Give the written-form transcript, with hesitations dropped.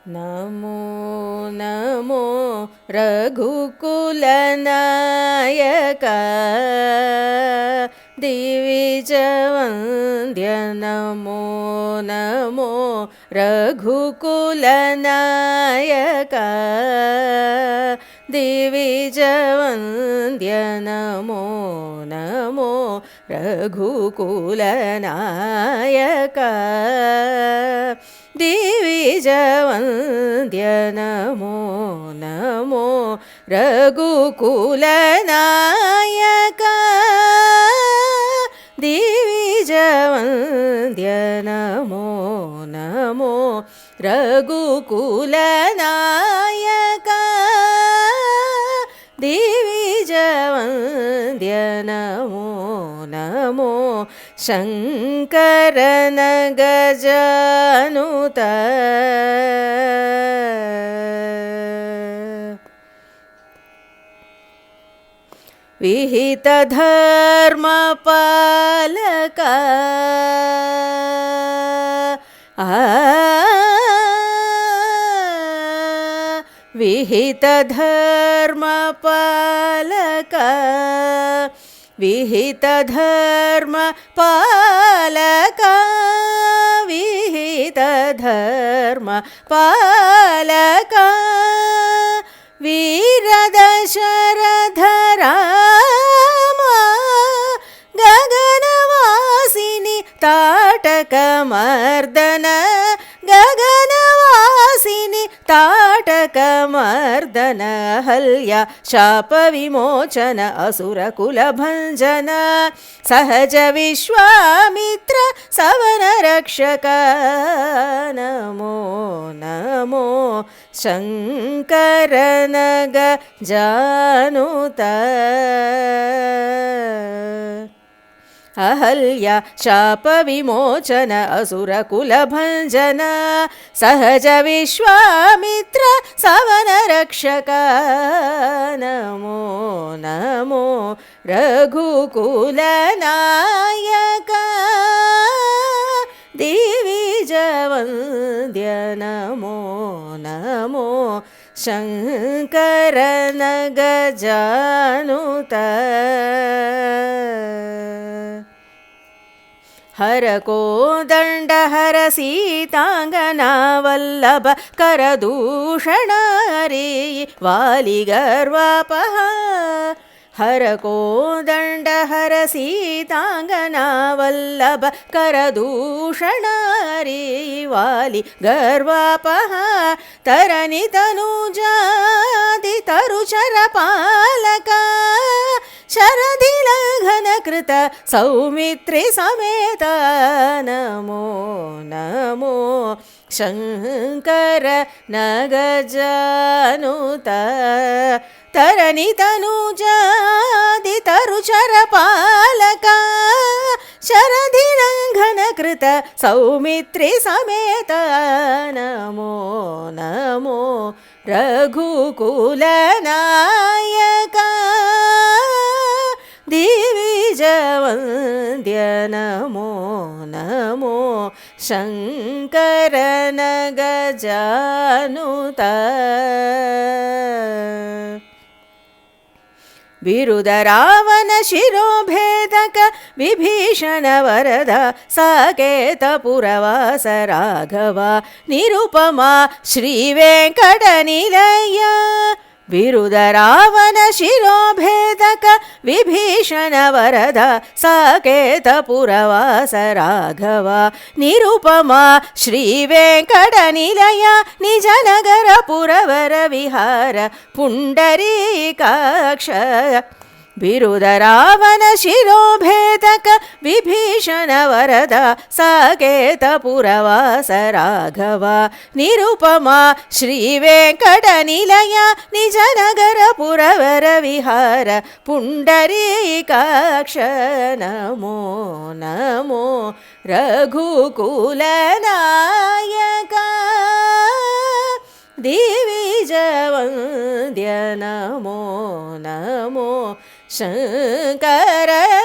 नमो नमो रघुकुलनायक दिविजवन्द्य नमो नमो रघुकुलनायक दिविजवन्द्य नमो नमो रघुकुलनायक दिविजवन्द्य नमो नमो रघुकुलनायक दिविजवन्द्य नमो नमो रघुकुलनायक दिविजवन्द्य नमो नमो शङ्करन गजानुत विहितधर्मपालक विहितधर्मपालक विहितधर्मपालक विहितधर्मपालक वीरदशरथ राम गगनवासिनि ताटकमर्दन गगनवासिनि ताटकमर्दन हल्य शापविमोचन असुरकुलभञ्जन सहज विश्वामित्र सवनरक्षक नमो नमो शङ्करन गजानुत अहल्या शापविमोचन असुरकुलभञ्जन सहज विश्वामित्र सवनरक्षक नमो नमो रघुकुलनायक दिविजवन्द्य नमो नमो शङ्करन गजानुत हर कोदण्ड हर सीताङ्गना वल्लभ करदूषण हरि वालिगर्वापः हर कोदण्ड हर सीताङ्गना वल्लभ करदूषण हरि वालिगर्वापः तरनि तनुजादि तरुचर पालक शरदि लङ्घनकृत सौमित्रि समेत नमो नमो शङ्करन गजानुत तरनि तनुजादि तरुचर पालक शरदि लङ्घनकृत सौमित्रि समेत नमो नमो रघुकुलनायक दिविजवन्द्य नमो नमो शङ्करन गजानुत विरुद रावण शिरोभेदक विभीषण वरद साकेत पुरवास राघव निरुपमा श्रीवेङ्कटनिलय विरुद रावण शिरोभेदक विभीषण वरद साकेत पुरवास राघव निरुपमा श्रीवेङ्कटनिलय निजनगर पुरवर विहार पुण्डरीकाक्ष विरुद रावण शिरोभेदक विभीषण वरद साकेत पुरवास राघव निरुपमा श्रीवेङ्कटनिलय निजनगर पुरवर विहार पुण्डरीकाक्ष नमो नमो रघुकुलनायक दिविजवन्द्य नमो नमो शङ्करन